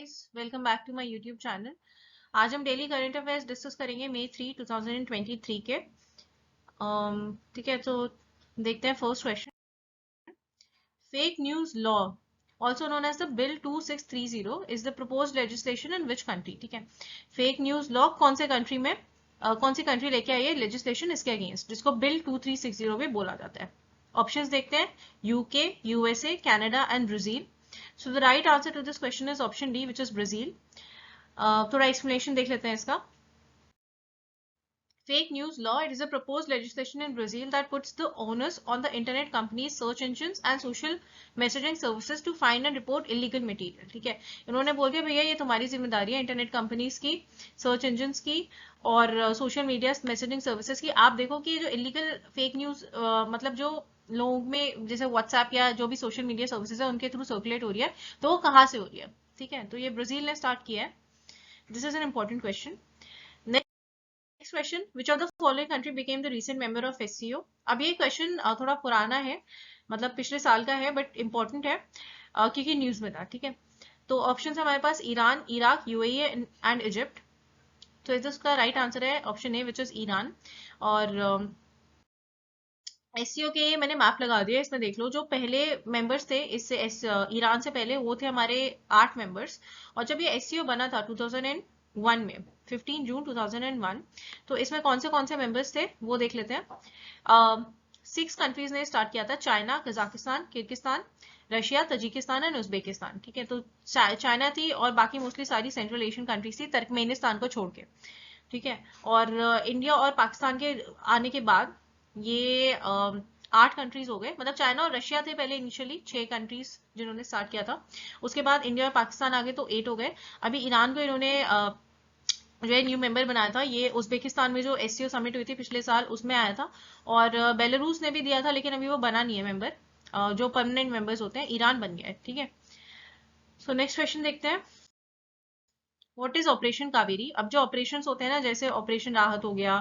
Guys, welcome back to my YouTube channel. आज हम daily current affairs discuss करेंगे मई 3 2023 के। ठीक है, तो देखते हैं first question. Fake news law also known as the bill 2630 is the proposed legislation in which country? ठीक है, फेक न्यूज लॉ कौन से कंट्री में कौन सी कंट्री लेके आई है लेजिस्लेशन इसके अगेंस्ट, जिसको बिल 2360 भी बोला जाता है। ऑप्शंस देखते हैं, UK, USA, Canada and Brazil. So the right answer to this question is option D, which is Brazil. थोड़ा explanation देख लेते हैं इसका। Fake news law, it is a proposed legislation in Brazil that puts the onus on the internet companies, search engines and social messaging services to find and report illegal material. ठीक है, इन्होंने बोल दिया भैया ये तुम्हारी जिम्मेदारी है इंटरनेट कंपनीज की, सर्च इंजिन्स की और सोशल मीडिया मैसेजिंग सर्विसेज की। आप देखो कि जो इलीगल फेक न्यूज मतलब जो लोगों में जैसे व्हाट्सएप या जो भी सोशल मीडिया सर्विसेज है उनके थ्रू सर्कुलेट हो रही है, तो वो कहाँ से हो रही है। ठीक है, तो ये ब्राजील ने स्टार्ट किया है। This is an important question. Next question, which of the following country became the recent member of SCO. अब ये क्वेश्चन थोड़ा पुराना है, मतलब पिछले साल का है, बट इंपॉर्टेंट है क्योंकि न्यूज में था। ठीक है, तो ऑप्शन है हमारे पास Iran, Iraq, UAE and Egypt. तो इसका राइट आंसर है option A, which is Iran. और एससीओ के मैंने मैप लगा दिया, इसमें देख लो जो पहले मेंबर्स थे इससे ईरान से पहले, वो थे हमारे 8 मेंबर्स। और जब ये एससीओ बना था 2001 में, 15 जून 2001, तो इसमें कौन से मेंबर्स थे वो देख लेते हैं। 6 कंट्रीज ने स्टार्ट किया था, China, Kazakhstan, Kyrgyzstan, Russia, Tajikistan and Uzbekistan. ठीक है, तो चाइना थी और बाकी मोस्टली सारी सेंट्रल एशियन कंट्रीज थी, तुर्कमेनिस्तान को छोड़ के। ठीक है, और इंडिया और पाकिस्तान के आने के बाद ये 8 कंट्रीज हो गए। मतलब चाइना और रशिया थे पहले इनिशियली 6 कंट्रीज जिन्होंने स्टार्ट किया था, उसके बाद इंडिया और पाकिस्तान आ गए तो 8 हो गए। अभी ईरान को इन्होंने जो है न्यू मेंबर बनाया था, ये उज्बेकिस्तान में जो एससीओ समिट हुई थी पिछले साल उसमें आया था। और बेलारूस ने भी दिया था, लेकिन अभी वो बना नहीं है मेंबर। जो परमानेंट मेंबर्स होते हैं, ईरान बन गया है। ठीक है, सो नेक्स्ट क्वेश्चन देखते हैं। What is operation Kaveri. अब जो ऑपरेशन होते हैं ना, जैसे ऑपरेशन राहत हो गया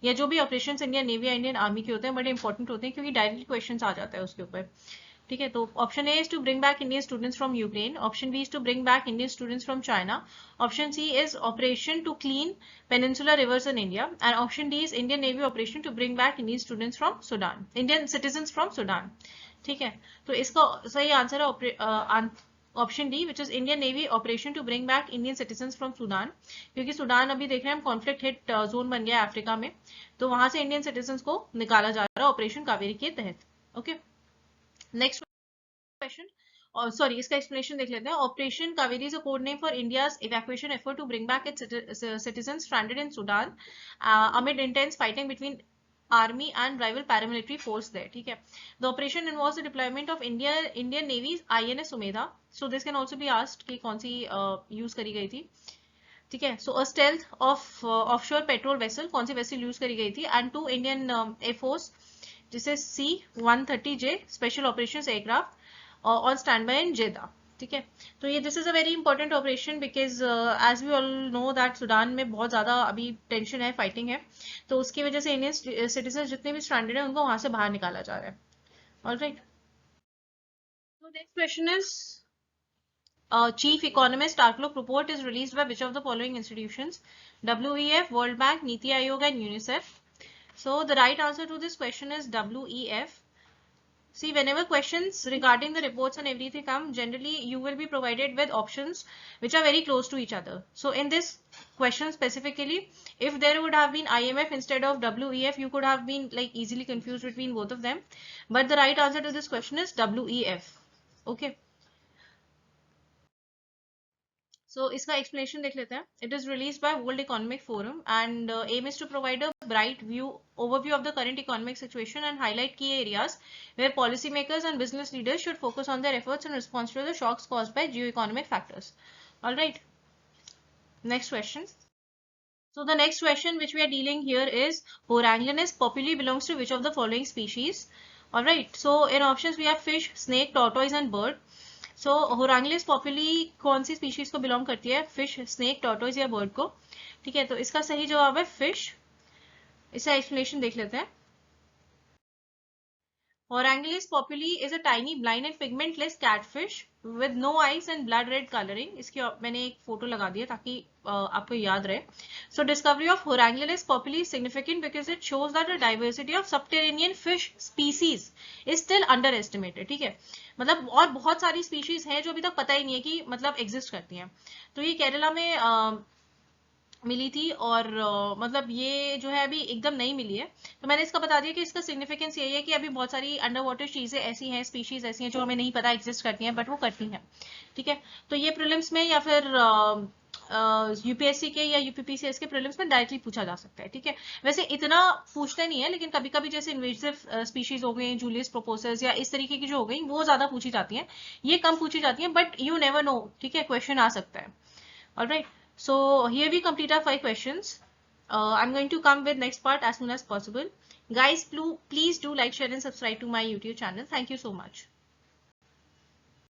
या जो भी ऑपरेशन इंडियन नेवी या इंडियन आर्मी के होते हैं, बड़े इंपॉर्टेंट होते हैं क्योंकि डायरेक्टली क्वेश्चन आ जाता है उसके ऊपर। ठीक है, तो option A is to bring back Indian students from Ukraine, option B is to bring back Indian students from China, option C is operation to clean peninsular rivers in India and option D is Indian Navy operation to bring back Indian students from Sudan, Indian citizen from Sudan. ठीक है, तो इसका सही answer है option D, which is Indian Navy operation to bring back Indian citizen from Sudan. क्योंकि Sudan अभी देख रहे हैं हम कॉन्फ्लिक्ट हिट जोन बन गया है अफ्रीका में, तो वहां से इंडियन सिटीजन को निकाला जा रहा है ऑपरेशन कावेरी के तहत। ओके, नेक्स्ट क्वेश्चन, और सॉरी इसका एक्सप्लेनेशन देख लेते हैं। Operation Kaveri is a code name for India's evacuation effort to bring back its citizen stranded in Sudan amid intense fighting between army and rival paramilitary force there. ठीक है, the operation involves the deployment of Indian Navy's INS Sumedha. So this can also be asked कि कौन सी use करी गई थी। ठीक है, so a stealth of offshore patrol vessel, कौन सी वेसल यूज करी गई थी, एंड 2 इंडियन एयरफोर्स जिसे C-130J special operations aircraft on standby in Jeddah. ठीक है, तो ये this is a very important operation because as we all know that Sudan में बहुत ज्यादा अभी टेंशन है, फाइटिंग है, तो उसकी वजह से इंडियन सिटीजन जितने भी स्ट्रैंडेड है उनको वहां से बाहर निकाला जा रहा है। Alright, so next question is chief economist outlook report is released by which of the following institutions? WEF, World Bank, Niti Aayog and UNICEF. So the right answer to this question is WEF. See, whenever questions regarding the reports and everything come, generally you will be provided with options which are very close to each other. So in this question specifically, if there would have been IMF instead of WEF, you could have been like easily confused between both of them. But the right answer to this question is WEF. Okay. So इसका explanation देख लेते हैं. It is released by World Economic Forum and aim is to provide a bright overview of the current economic situation and highlight key areas where policymakers and business leaders should focus on their efforts in response to the shocks caused by geo-economic factors. All right. Next question. So the next question which we are dealing here is Horangianus popularly belongs to which of the following species? All right. So in options we have fish, snake, tortoise and bird. सो होरांगिलिस पॉपुली कौन सी species को belong करती है? Fish, snake, tortoise या bird को? ठीक है, तो इसका सही जवाब है फिश। इसका एक्सप्लेनेशन देख लेते हैं। Horangulus populi is a tiny blind and pigmentless catfish with no eyes and blood red coloring. इसकी मैंने एक फोटो लगा दी है ताकि आपको याद रहे. So discovery of Horangulus populi is significant because it shows that the diversity of subterranean fish species is still underestimated. ठीक है, मतलब और बहुत सारी स्पीशीज हैं जो अभी तक पता ही नहीं है कि मतलब एग्जिस्ट करती हैं. तो ये केरला में मिली थी और मतलब ये जो है अभी एकदम नहीं मिली है. तो मैंने इसका बता दिया कि इसका सिग्निफिकेंस यही है कि अभी बहुत सारी अंडर वाटर चीजें ऐसी हैं, स्पीशीज ऐसी हैं जो हमें नहीं पता एग्जिस्ट करती हैं, बट वो करती हैं. ठीक है, तो ये प्रीलिम्स में या फिर यूपीएससी के या यूपीपीसीएस के प्रीलिम्स में डायरेक्टली पूछा जा सकता है. ठीक है, वैसे इतना पूछते नहीं है, लेकिन कभी कभी जैसे इन्वेजिव स्पीशीज हो गई, जूलियस प्रोपोसस या इस तरीके की जो हो गई वो ज्यादा पूछी जाती हैं, ये कम पूछी जाती हैं, बट यू नेवर नो. ठीक है, क्वेश्चन आ सकता है. Alright, so here we complete our 5 questions. I'm going to come with next part as soon as possible. Guys, please do like, share and subscribe to my YouTube channel. Thank you so much.